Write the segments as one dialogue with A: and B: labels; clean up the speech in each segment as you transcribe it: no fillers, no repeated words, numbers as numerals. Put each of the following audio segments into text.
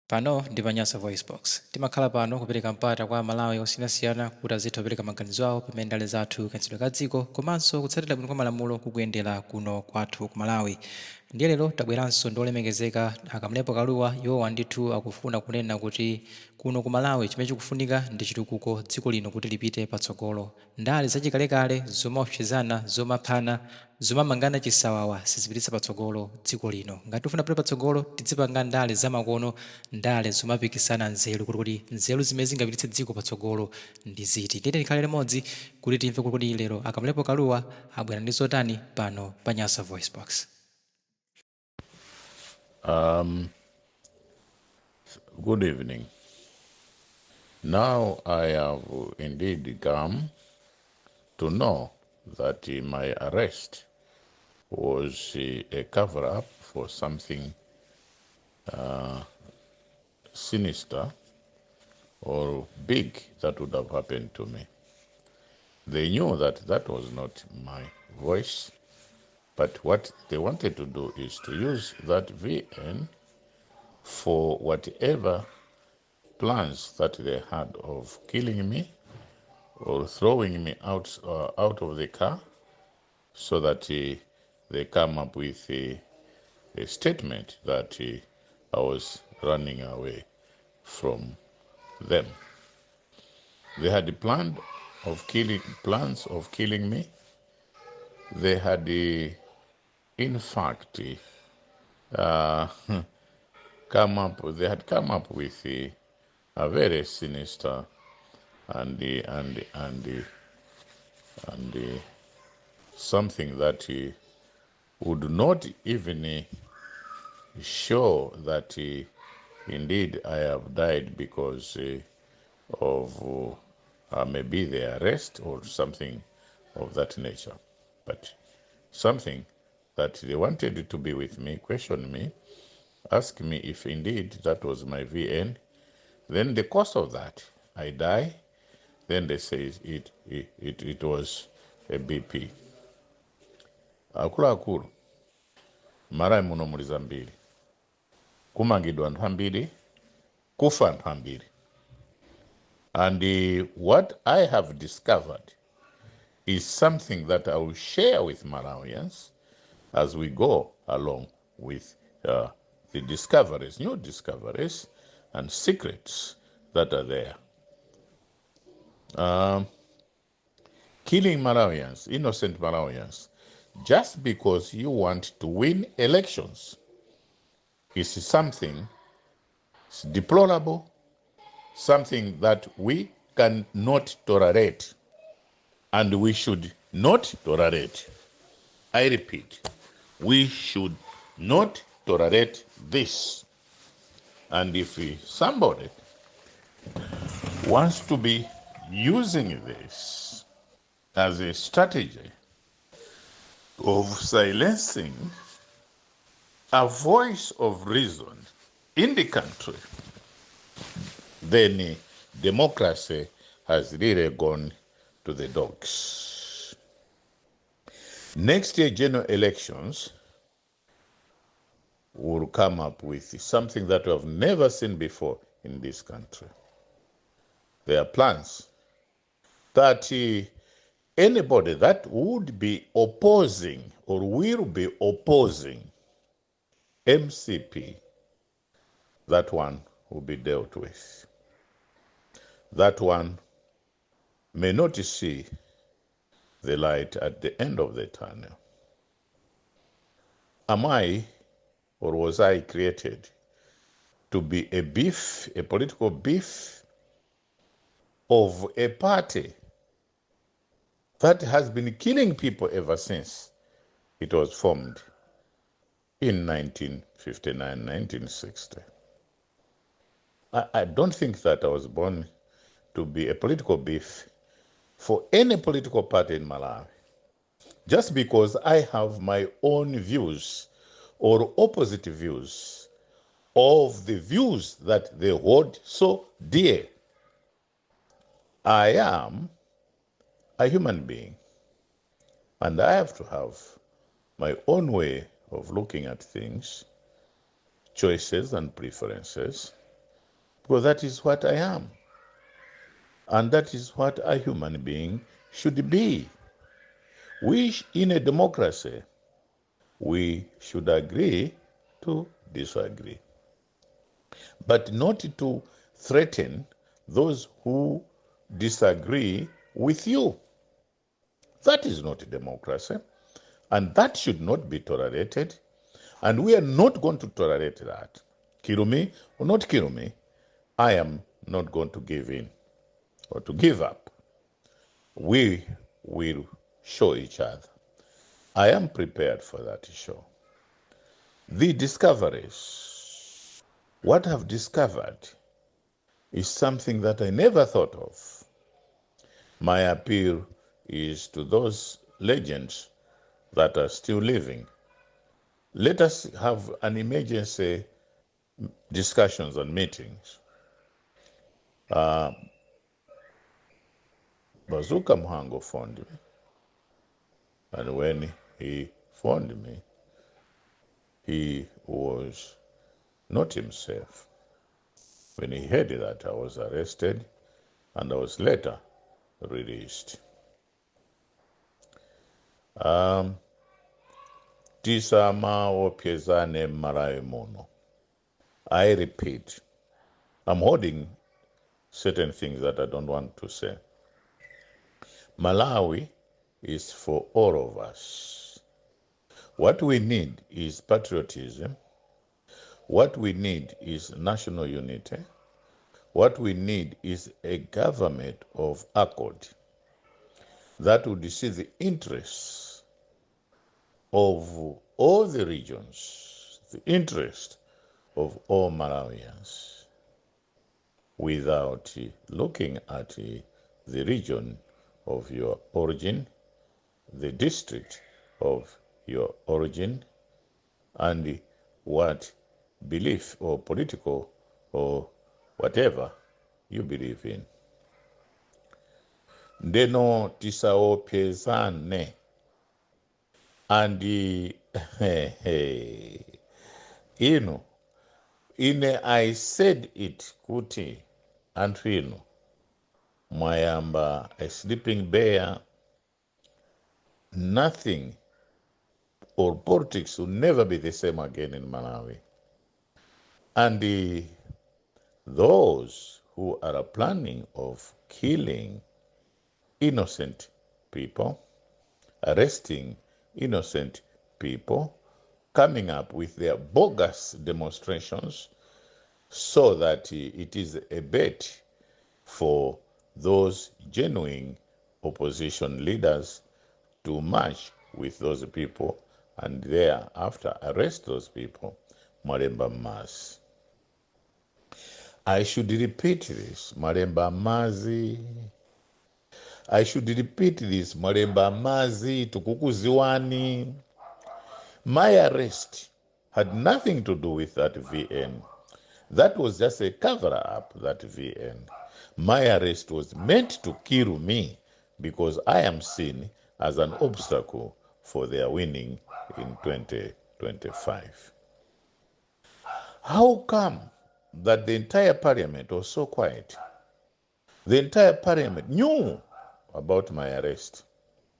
A: Pano ndi pa Nyasa VoiceBox. Timakhala pano kupereka mpata kwa Malawi osiyanasiyana kuti azitha kupereka maganizo awo pamene ndale zathu kayendetsedwe ka dziko komanso kutsatira bwino kwa malamulo kukuyendera kuno kwathu ku Malawi. Ndiye lero tabweranso ndi olemekezeka Kamlepo Kalua iwowa ndithu akufuna kunena kuti kuno ku Malawi chimene chikufunika ndi chitukuko dziko lino kuti lipite patsogolo. Ndale zachikalekale zoopsezana zomaphana zomamangana chisawawa sizipititsa patsogolo dziko lino. Ngati tifuna kupita patsogolo tizipanga ndale zamakono, ndale zomapikisana nzeru kuti nzeru zimene zingapititse dziko patsogolo ndi ziti. Tiyeni tikhale limodzi kuti timve kuti lero Kamlepo Kalua abwera ndi zotani pano pa Nyasa VoiceBox.
B: Good evening. Now I have indeed come to know that my arrest was a cover-up for something sinister or big that would have happened to me. They knew that that was not my voice, but what they wanted to do is to use that VN for whatever plans that they had of killing me or throwing me out of the car, so that they come up with a statement that I was running away from them. They had plans of killing me. They had, in fact, come up with a very sinister and something that would not even show that indeed I have died because of maybe the arrest or something of that nature, but something that they wanted to be with me, question me, ask me if indeed that was my VN. Then the cost of that, I die. Then they say it was a BP. Akulu mara muno muli zambiri, kumangidwa anthu ambiri, kufa anthu ambiri. And what I have discovered is something that I will share with Malawians as we go along with the discoveries, new discoveries and secrets that are there. Killing Malawians, innocent Malawians, just because you want to win elections is something deplorable, something that we cannot tolerate, and we should not tolerate. I repeat, we should not tolerate this. And if somebody wants to be using this as a strategy of silencing a voice of reason in the country, then democracy has really gone to the dogs. Next year general elections will come up with something that we have never seen before in this country. There are plans that anybody that would be opposing or will be opposing MCP, that one will be dealt with. That one may not see the light at the end of the tunnel. Am I, or was I created to be a beef, a political beef of a party that has been killing people ever since it was formed in 1959, 1960? I don't think that I was born to be a political beef for any political party in Malawi, just because I have my own views or opposite views of the views that they hold so dear. I am a human being, and I have to have my own way of looking at things, choices and preferences, because that is what I am. And that is what a human being should be. In a democracy, we should agree to disagree, but not to threaten those who disagree with you. That is not democracy, and that should not be tolerated, and we are not going to tolerate that. Kill me or not kill me, I am not going to give in or to give up. We will show each other. I am prepared for that show. The discoveries, what I've discovered is something that I never thought of. My appeal is to those legends that are still living. Let us have an emergency discussions and meetings. Bazooka Mhango phoned me, and when he phoned me, he was not himself. When he heard that I was arrested and I was later released. Tisama opyezane Malawi muno. I repeat, I'm holding certain things that I don't want to say. Malawi is for all of us. What we need is patriotism. What we need is national unity. What we need is a government of accord that would see the interests of all the regions, the interest of all Malawians, without looking at the region of your origin, the district of your origin, and what belief or political or whatever you believe in. Ndeno tisaopyezane. And I said it kuti anthu mwayamba a sleeping bear. Nothing or politics will never be the same again in Malawi. And those who are planning of killing innocent people, arresting innocent people, coming up with their bogus demonstrations so that it is a bet for those genuine opposition leaders to march with those people and thereafter arrest those people. Maremba Mazi. I should repeat this, Maremba Mazi. I should repeat this, Maremba Mazi, tukukuziwani. My arrest had nothing to do with that VN. That was just a cover-up, that VN. My arrest was meant to kill me because I am seen as an obstacle for their winning in 2025. How come that the entire parliament was so quiet? The entire parliament knew about my arrest.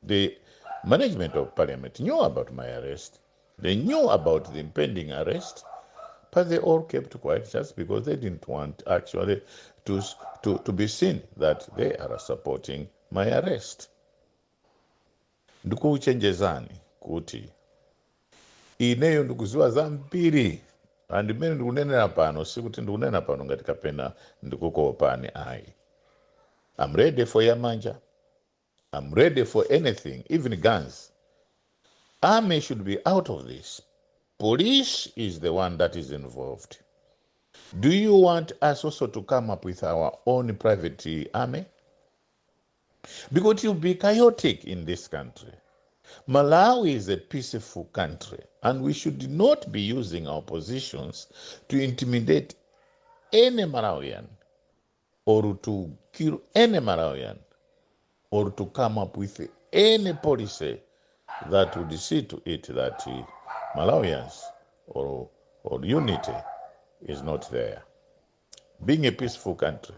B: The management of parliament knew about my arrest. They knew about the impending arrest, but they all kept quiet just because they didn't want actually to be seen that they are supporting my arrest. Ndikuchenjezani kuti ineyo ndikuziwa zambiri and mmene ndikunenera pano sikuti ndikunena pano ngati kapena ndikukopani ayi. I'm ready for yamanja. I'm ready for anything, even guns. Army should be out of this. Police is the one that is involved. Do you want us also to come up with our own private army? Because it will be chaotic in this country. Malawi is a peaceful country, and we should not be using our positions to intimidate any Malawian or to kill any Malawian or to come up with any policy that would see to it that Malawians or unity is not there. being a peaceful country,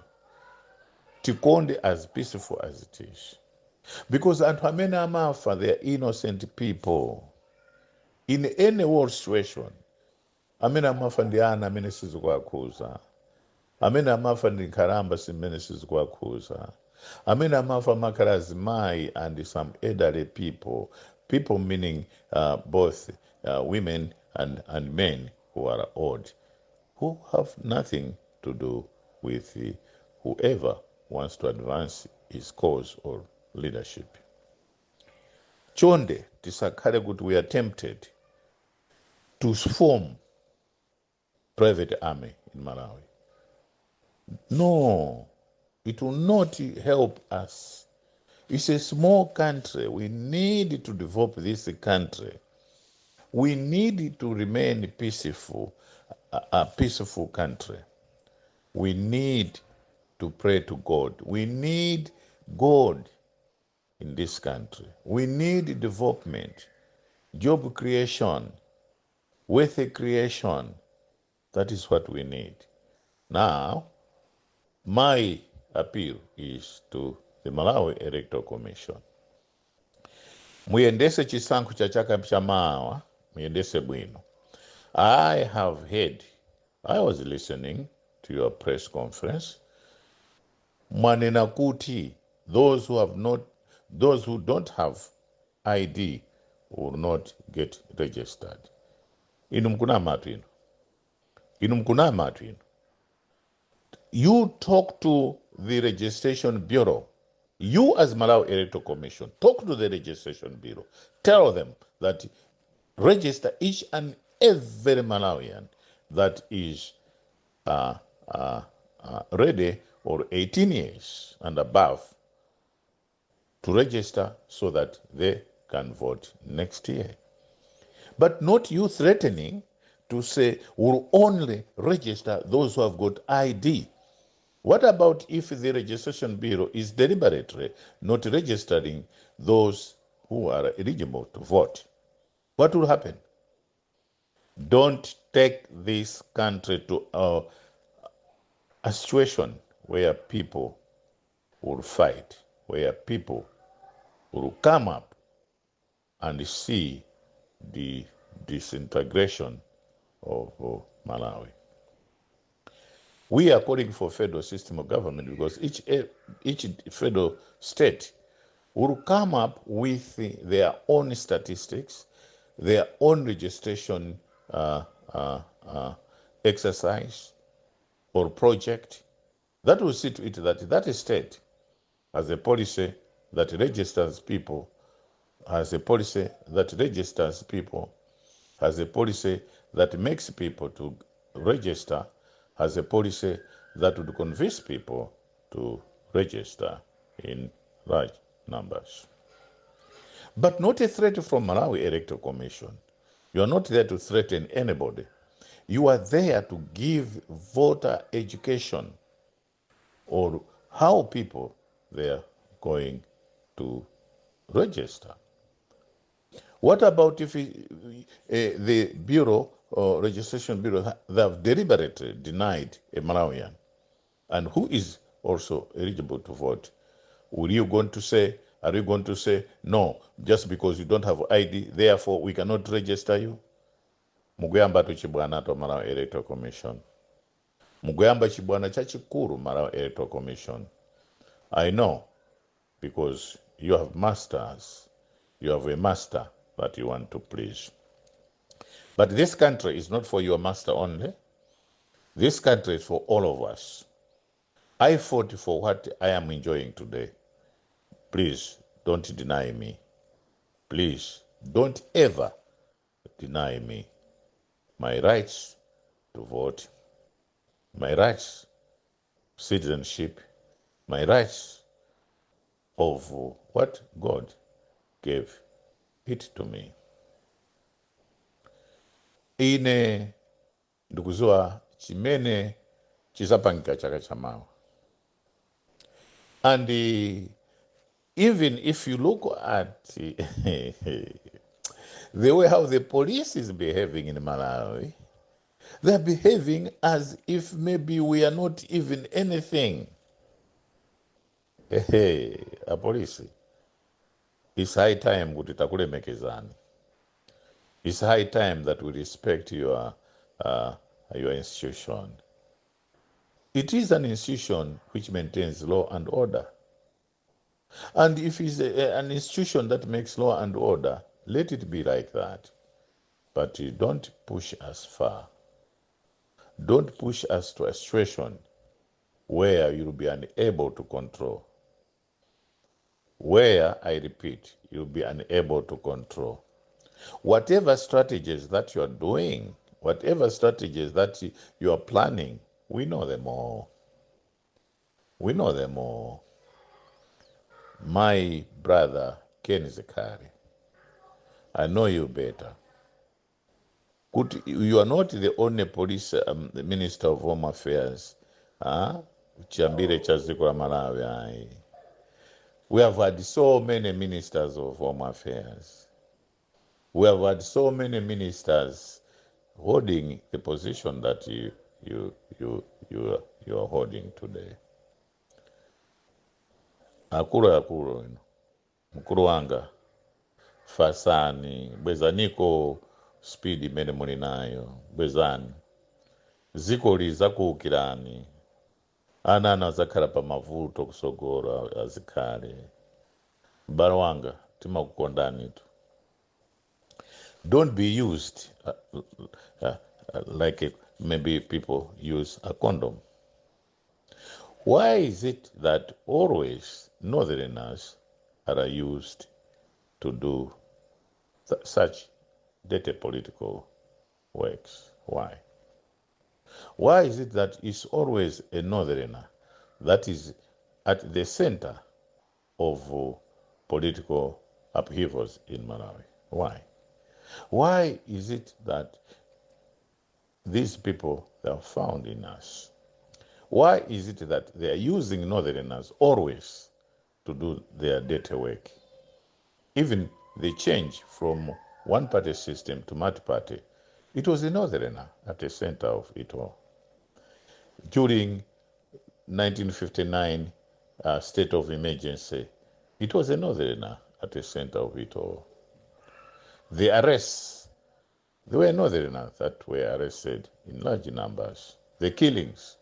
B: tikonde as peaceful as it is. Because anthu amene amafa, they are innocent people. In any war situation, amene amafa ndi ana amene sizikuakhuza, amene amafa ndi nkhalamba zimene sizikuakhuza, amene amafa makhala azimayi and some elderly people, people meaning both women and men who are old, who have nothing to do with whoever wants to advance his cause or leadership. Chonde tisakhale kuti we are tempted to form private army in Malawi. No, it will not help us. It's a small country. We need to develop this country. We need to remain peaceful, a peaceful country. We need to pray to God. We need God in this country. We need development, job creation, wealth creation. That is what we need. Now, my appeal is to the Malawi Electoral Commission. Muyendese chisankho cha chaka chamawa, muyendese bwino. I have heard, I was listening to your press conference. Mwanena kuti, those who don't have ID will not get registered. Inu mkuna matu inu. Inu mkuna matu inu. You talk to the registration bureau. You as Malawi Electoral Commission, talk to the registration bureau. Tell them that register each and every Malawian that is ready or 18 years and above to register so that they can vote next year. But not you threatening to say we'll only register those who have got ID. What about if the registration bureau is deliberately not registering those who are eligible to vote? What will happen? Don't take this country to a situation where people will fight, where people will come up and see the disintegration of Malawi. We are calling for federal system of government because each federal state will come up with their own statistics, their own registration exercise or project that will see to it that that state has a policy that registers people, has a policy that registers people, has a policy that makes people to register, has a policy that would convince people to register in large numbers. But not a threat from Malawi Electoral Commission. You are not there to threaten anybody. You are there to give voter education or how people they are going to register. What about if the bureau or registration bureau they have deliberately denied a Malawian and who is also eligible to vote? Are you going to say, no, just because you don't have ID, therefore we cannot register you? Muguyamba tu chibwana to Malawi Electoral Commission. Muguyamba chibwana chachikuru Malawi Electoral Commission. I know, because you have masters. You have a master that you want to please. But this country is not for your master only. This country is for all of us. I fought for what I am enjoying today. Please don't deny me. Please don't ever deny me my rights to vote, my rights, citizenship, my rights of what God gave it to me. Ine ndikuziwa chimene chisapangika chaka chamawa. And even if you look at the way how the police is behaving in Malawi, They're behaving as if maybe we are not even anything. Hey, a police. It's high time kuti takulemekezani. It's high time that we respect your institution. It is an institution which maintains law and order. And if it's an institution that makes law and order, let it be like that. But you don't push us far. Don't push us to a situation where you'll be unable to control. Where, I repeat, you'll be unable to control. Whatever strategies that you're doing, whatever strategies that you are planning, we know them all. We know them all. My brother, Ken Zekari, I know you better. You are not the only police the Minister of Home Affairs. Chambire cha dziko la Malawi. We have had so many ministers of Home Affairs. We have had so many ministers holding the position that you are holding today. Akulu mkulu wanga fasani bwezaniko speed imene muli nayo bwezani ziko lizakuukirani ana azakhala pa mavuto kusogora azikhale m'bale wanga timakukondani tu. Don't be used like maybe people use a condom. Why is it that always northerners are used to do such dirty political works? Why? Why is it that it's always a northerner that is at the center of political upheavals in Malawi? Why? Why is it that these people are found in us? Why is it that they are using northerners always to do their dirty work? Even the change from one-party system to multi-party, it was a northerner at the center of it all. During 1959 state of emergency, it was a northerner at the center of it all. The arrests, there were northerners that were arrested in large numbers. The killings,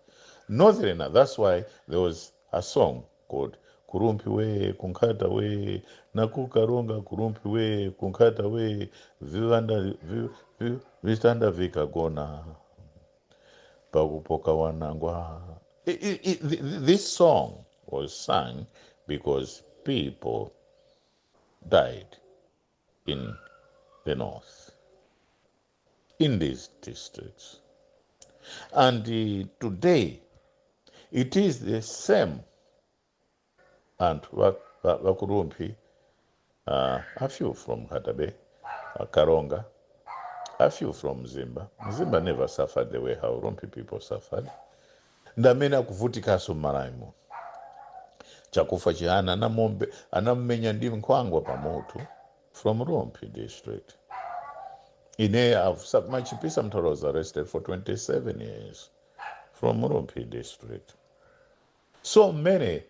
B: northerner. That's why there was a song called Rumphi we kunkata we nakukaronga kurumpi we kunkata we vistanda vikagona pakupoka wanangwa. This song was sung because people died in the north, in these districts. And today, it is the same. And Wakurumpi, a few from Katabe, Karonga, a few from Zimba. Zimba never suffered the way how Rumphi people suffered. Ndamena kuvutika sumaraimo. Chakufa chihana anamenya ndi nkwangwa pamoto from Rumphi district. Machipisa Mtoro was arrested for 27 years from Rumphi district. So many,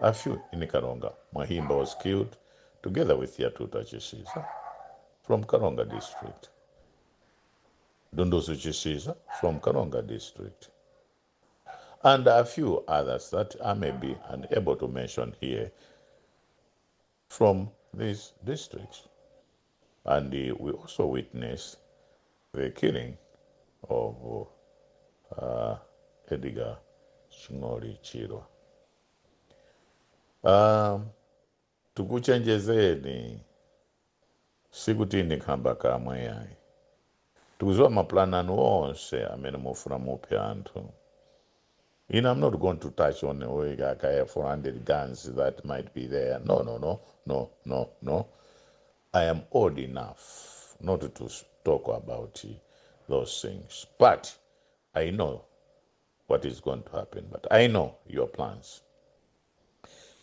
B: a few in Karonga. Mahimba was killed together with Yatuta Chisiza from Karonga district. Dundusu Chisiza from Karonga district. And a few others that I may be unable to mention here from these districts. And we also witnessed the killing of Edgar Chingori Chirwa. Tukuchenjezeni sikuti ndikhamba kamwe yayi. Tukuzwa maplanano onse amene mufuna muphe anthu. I'm not going to touch on 400 guns that might be there. No. I am old enough not to talk about those things. But I know what is going to happen. But I know your plans.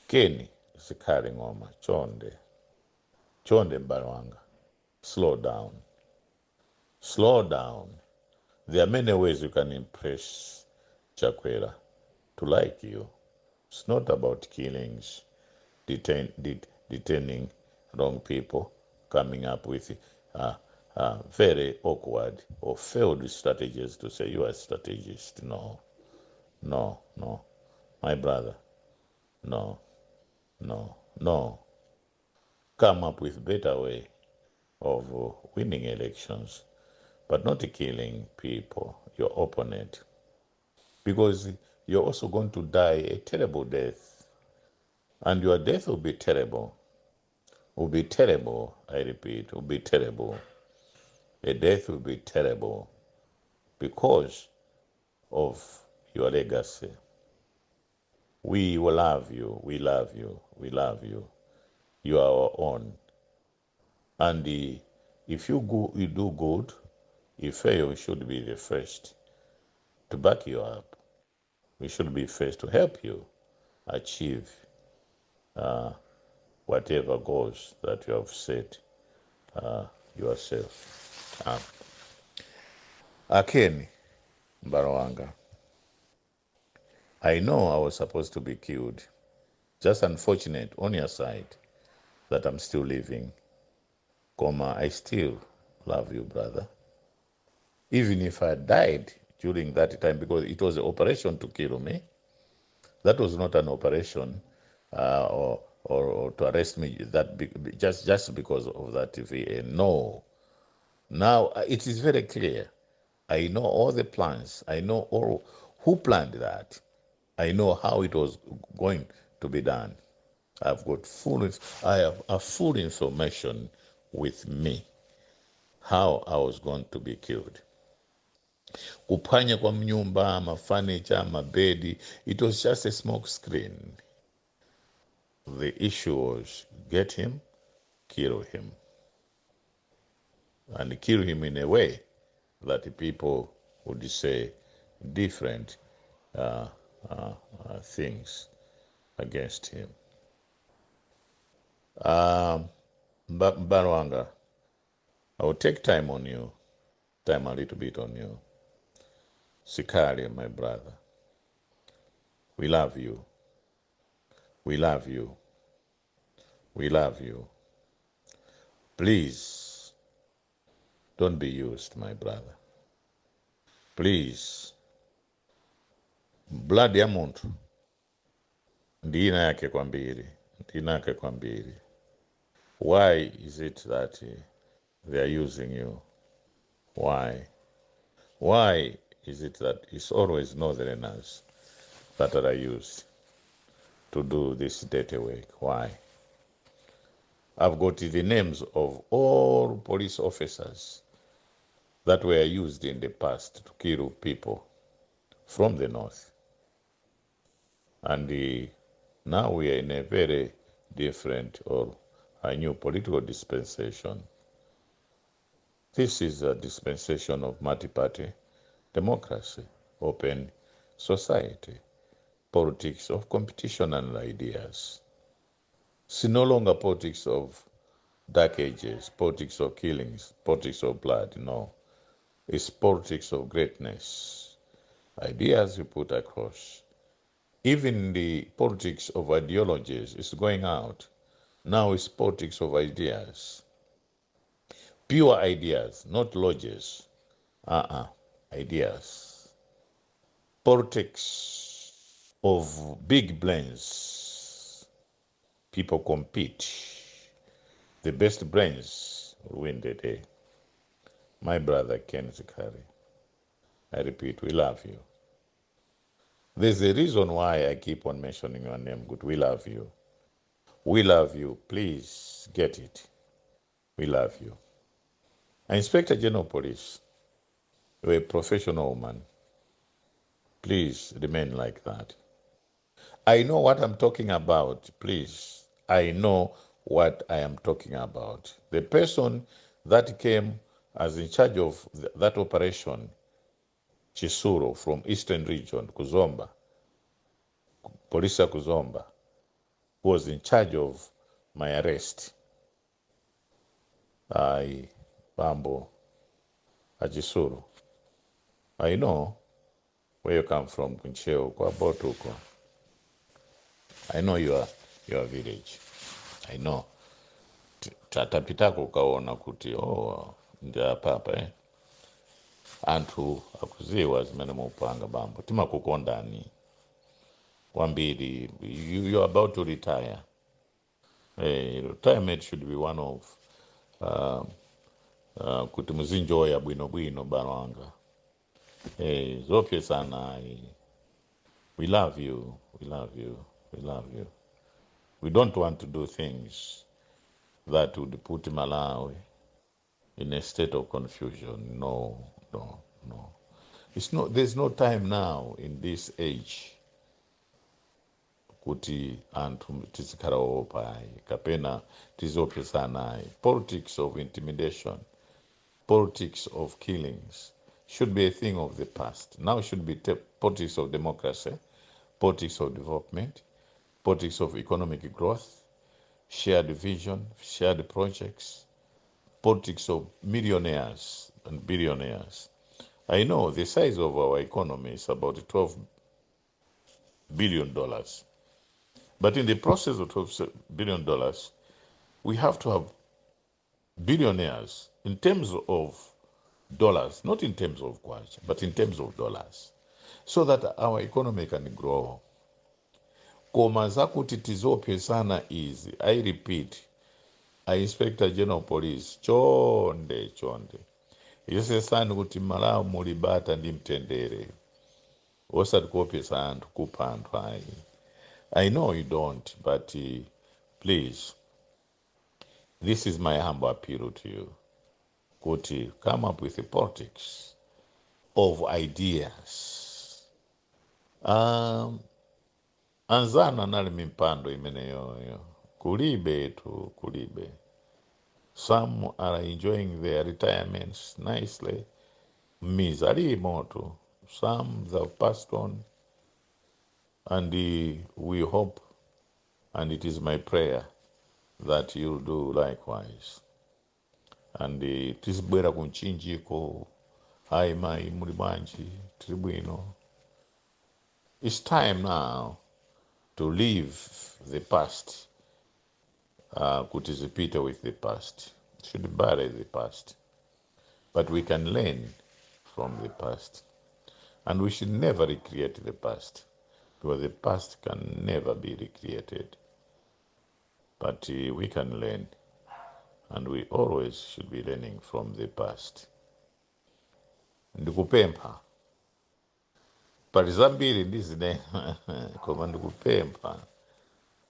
B: Keni Sikari Ngoma, Chonde Mbarwanga. Slow down. There are many ways you can impress Chakwera to like you. It's not about killings, detaining wrong people, coming up with very awkward or failed strategies to say you are a strategist. No, no, no. My brother, no, no, no. Come up with better way of winning elections, but not killing people, your opponent. Because you're also going to die a terrible death. And your death will be terrible. Will be terrible, I repeat, will be terrible. A death will be terrible because of your legacy. We will love you, we love you, we love you. You are our own. And if you do good, if fail, we should be the first to back you up. We should be first to help you achieve whatever goals that you have set yourself. Akeni Mbarowanga, I know I was supposed to be killed. Just unfortunate on your side that I'm still living. I still love you, brother. Even if I died during that time, because it was an operation to kill me, that was not an operation or to arrest me just because of that VA. No. Now it is very clear. I know all the plans. I know all who planned that. I know how it was going to be done. I have a full information with me how I was going to be killed. Kuphanya kwa mnyumba, mafurniture, mabedi, it was just a smoke screen. The issue was get him, kill him. And kill him in a way that people would say different things against him. Mbarwanga, I will take time on you, time a little bit on you. Sikari, my brother, we love you. We love you. We love you. Please, don't be used, my brother. Please, blood ya muntu ndina yake kwa mbili. Why is it that they are using you? Why? Why is it that it's always northerners that are used to do this dirty work? Why? I've got the names of all police officers that were used in the past to kill people from the north. And now we are in a very different or a new political dispensation. This is a dispensation of multi-party democracy, open society, politics of competition and ideas. It's no longer politics of dark ages, politics of killings, politics of blood. No, it's politics of greatness. Ideas we put across. Even the politics of ideologies is going out. Now it's politics of ideas. Pure ideas, not lodges. Ideas. Politics of big brains. People compete. The best brains will win the day. My brother Ken Zikari, I repeat, we love you. There's a reason why I keep on mentioning your name. Good, we love you. We love you. Please get it. We love you. Inspector General Police, you're a professional woman. Please remain like that. I know what I'm talking about. Please, I know what I am talking about. The person that came as in charge of that operation, Chisuro from Eastern Region, Kuzomba, Polisa Kuzomba, was in charge of my arrest. Bambo Ajisuru. I know where you come from, Kuncheo, kwa Botuko. I know your village. I know. Tatapitako ukaona kuti, ndi apapa, anthu akuziwa zimene mupanga bambo. Timakukondani. Kwambiri, you're about to retire. Retirement should be one of kuti muzinjoya bwino baranga. Zoopsezana, we love you. We don't want to do things that would put Malawi in a state of confusion. No. There's no time now in this age kuti anthu tizikhala kapena tizoopsezana. Politics of intimidation, politics of killings should be a thing of the past. Now should be politics of democracy, politics of development, politics of economic growth, shared vision, shared projects, politics of millionaires and billionaires. I know the size of our economy is about $12 billion. But in the process of $12 billion, we have to have billionaires in terms of dollars, not in terms of kwacha, but in terms of dollars, so that our economy can grow. Koma zakuti tizoopsezana is, I repeat, Inspector General Police, chonde. Yesesani kuti Malawi mulibata ndi mtendere. Osati kuopseza anthu kupha anthu ayi. I know you don't, but please, this is my humble appeal to you. Kuti, come up with the politics of ideas. Anzana nali mimpando imeneyoyo. Kulibe. Some are enjoying their retirements nicely. Mizali moto. Some have passed on. And we hope, and it is my prayer, that you'll do likewise. And tisibwera kunchinjiko, mai mulibanji, tribunal. It's time now to leave the past. Kutizipita with the past. Should bury the past. But we can learn from the past. And we should never recreate the past, because the past can never be recreated. But we can learn, and we always should be learning from the past. Ndikupempha. Pali zambiri ndizine koma ndikupempha.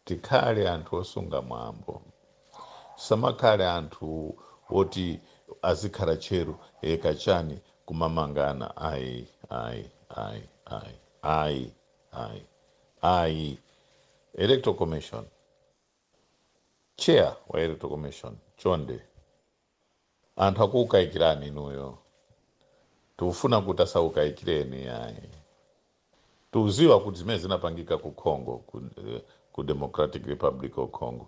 B: Tikhale anthu osunga mwambo. Samakhale anthu oti azikhala tcheru kachani kumamangana. Ayi. Electoral Commission. Chair wa Electoral Commission. Chonde. Anthu akukaikirani inuyo. Tufuna kuti asaukaikireni ayi. Tuziwa kuti zimene zinapangika ku Congo, ku Democratic Republic of Congo,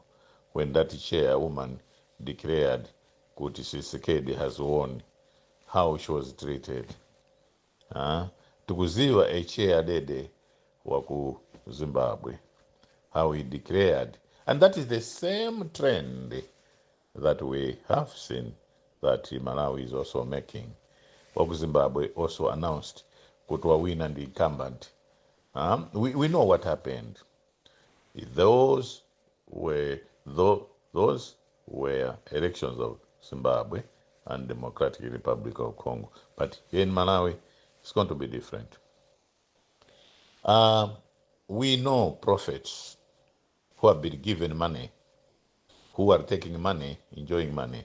B: when that chairwoman declared kuti Tshisekedi has won, how she was treated. Tukuziwa a chair dede wa ku Zimbabwe, how he declared. And that is the same trend that we have seen that Malawi is also making. Waku Zimbabwe also announced kuti wawina and incumbent. We know what happened. Those were elections of Zimbabwe and Democratic Republic of Congo. But here in Malawi, it's going to be different. We know prophets who have been given money, who are taking money, enjoying money.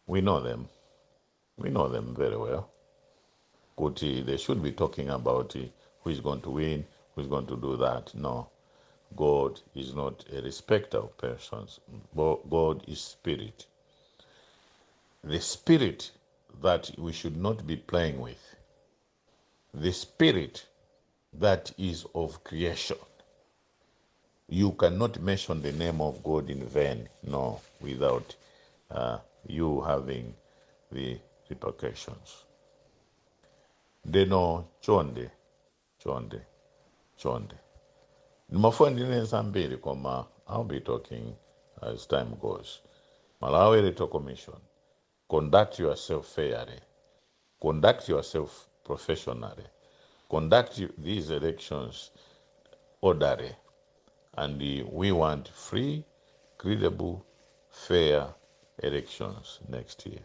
B: We know them. We know them very well. Kuti, they should be talking about who is going to win, who is going to do that. No. God is not a respecter of persons. God is spirit. The spirit that we should not be playing with. The spirit that is of creation. You cannot mention the name of God in vain, no, without you having the repercussions. Deno chonde. Nimafundile zambiri koma I'll be talking as time goes. Malawi Electoral Commission, conduct yourself fairly, conduct yourself professionally, conduct these elections orderly, and we want free, credible, fair elections next year.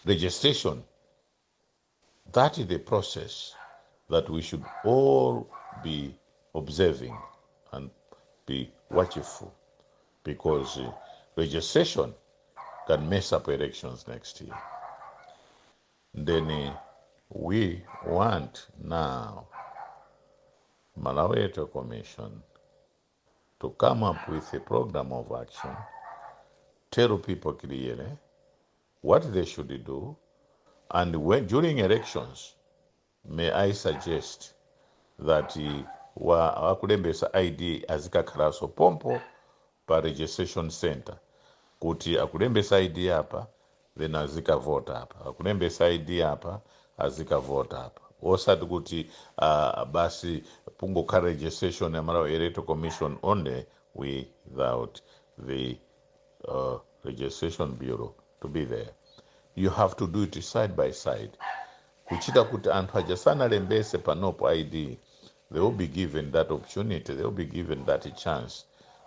B: Registration, that is the process that we should all be observing and be watchful, because registration can mess up elections next year. Then we want now Malawi Electoral Commission to come up with a program of action, tell people clearly what they should do, and when during elections, may I suggest that akulembesa ID azikakhalaso pompo pa registration center, kuti akulembesa ID apa then azikavota apa, akulembesa ID apa azikavota apa, osati kuti basi pungokhala registration ya Malawi Electoral Commission only without the registration bureau to be there. You have to do it side by side. Kuchita kuti anthu ajasanalembese panopo ID, they will be given that opportunity, they will be given that chance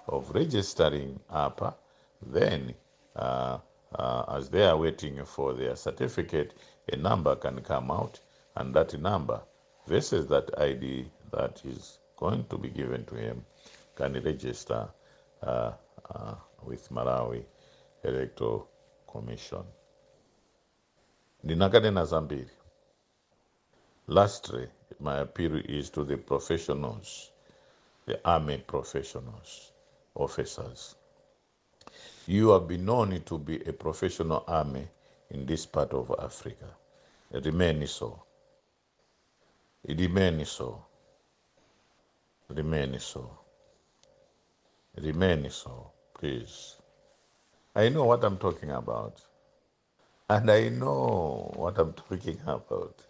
B: of registering apa. Then as they are waiting for their certificate, a number can come out, and that number versus that ID that is going to be given to him can register with Malawi Electoral Commission. Ndinakadena zambiri. Lastly, my appeal is to the professionals, the army professionals, officers. You have been known to be a professional army in this part of Africa. Remain so. Remain so. Remain so. Remain so, please. I know what I'm talking about. And I know what I'm talking about.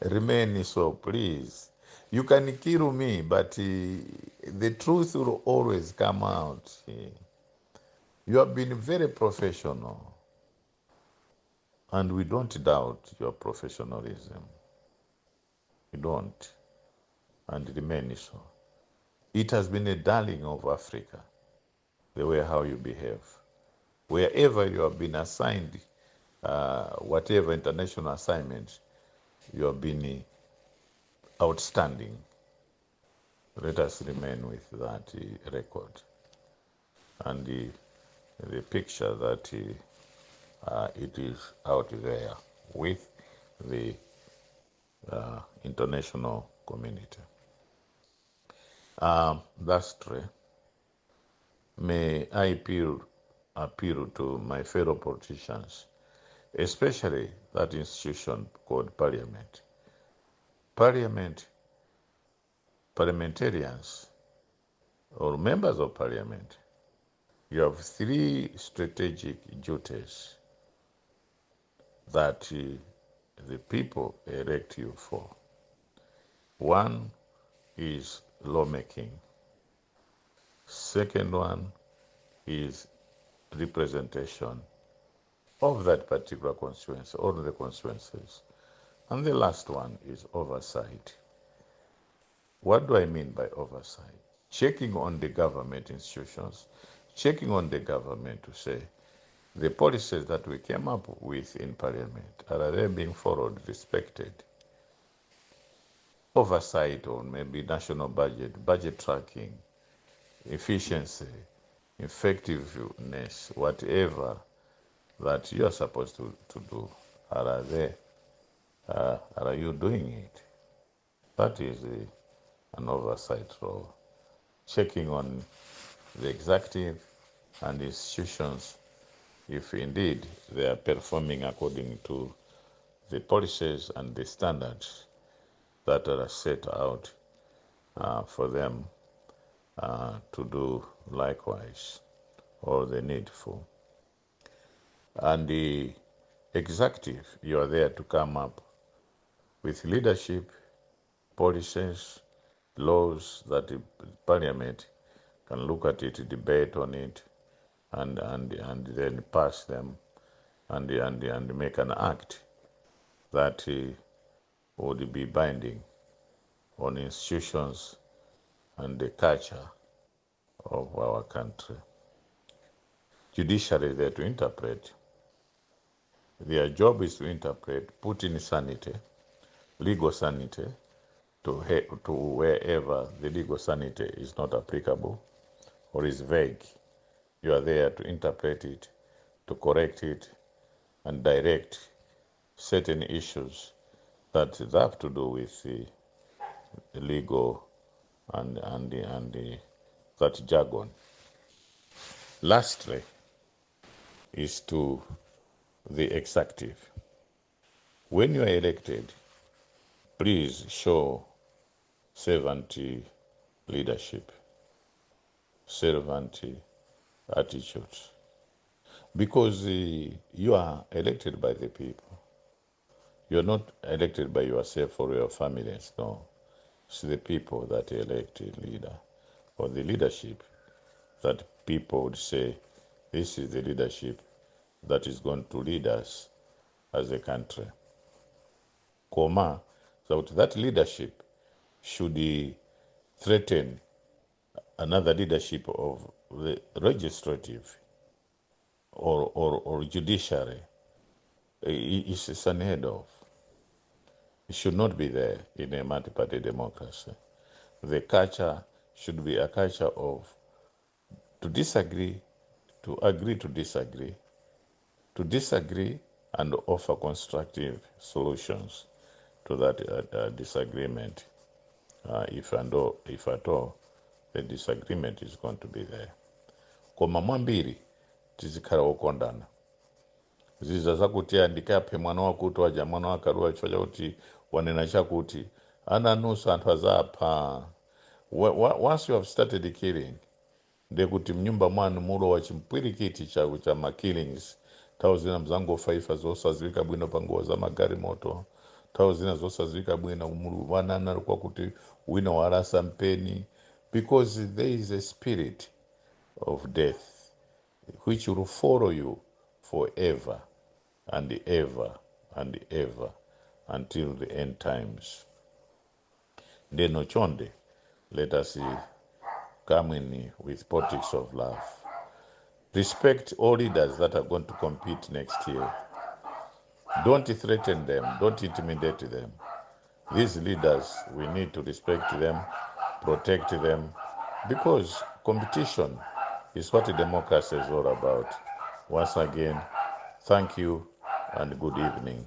B: Remain so, please. You can kill me, but the truth will always come out. You have been very professional, and we don't doubt your professionalism. We don't, and remain so. It has been a darling of Africa, the way how you behave. Wherever you have been assigned, whatever international assignment, you have been outstanding. Let us remain with that record and the picture that it is out there with the international community. Lastly, may I appeal to my fellow politicians, especially that institution called Parliament. Parliamentarians, or members of Parliament, you have three strategic duties that the people elect you for. One is lawmaking. Second one is representation of that particular constituency, or the constituencies. And the last one is oversight. What do I mean by oversight? Checking on the government institutions, checking on the government to say, the policies that we came up with in Parliament, are they being followed, respected? Oversight on maybe national budget tracking, efficiency, effectiveness, whatever that you are supposed to do. Are you doing it? That is an oversight role. Checking on the executive and institutions if indeed they are performing according to the policies and the standards that are set out for them to do likewise, or the needful. And the executive, you are there to come up with leadership, policies, laws that the parliament can look at it, debate on it, and then pass them and make an act that would be binding on institutions and the culture of our country. Judiciary is there to interpret. Their job is to interpret, put in sanity, legal sanity, to wherever the legal sanity is not applicable or is vague. You are there to interpret it, to correct it, and direct certain issues that have to do with the legal and that jargon. Lastly, is to the executive. When you are elected, please show servant leadership, servant attitude, because you are elected by the people. You are not elected by yourself or your families, no. It's the people that elect a leader, or the leadership that people would say, this is the leadership that is going to lead us as a country. So that leadership should threaten another leadership of the legislative or judiciary. It's unheard of. It should not be there in a multi-party democracy. The culture should be a culture of to disagree, to agree to disagree, and offer constructive solutions to that disagreement, if at all the disagreement is going to be there. Koma mwambiri tizikhala okondana. Ziza zakuti andikape mwana wakuti waja mwana wakalua chifukwa kuti wanena chakuti ananusa anthu azapha. Once you have started killing, ndekuti mnyumba mwanu mulo wa chimpwirikiti cha makillings, nthawi zina mzangofa ifa zosadziwika bwino pa ngozi za magari moto, nthawi zina zosadziwika bwino wanana kwa kuti wina walasa mpeni, because there is a spirit of death which will follow you forever and ever and ever until the end times. Ndeno chonde, let us come in with politics of love. Respect all leaders that are going to compete next year. Don't threaten them, don't intimidate them. These leaders, we need to respect them, protect them, because competition is what democracy is all about. Once again, thank you and good evening.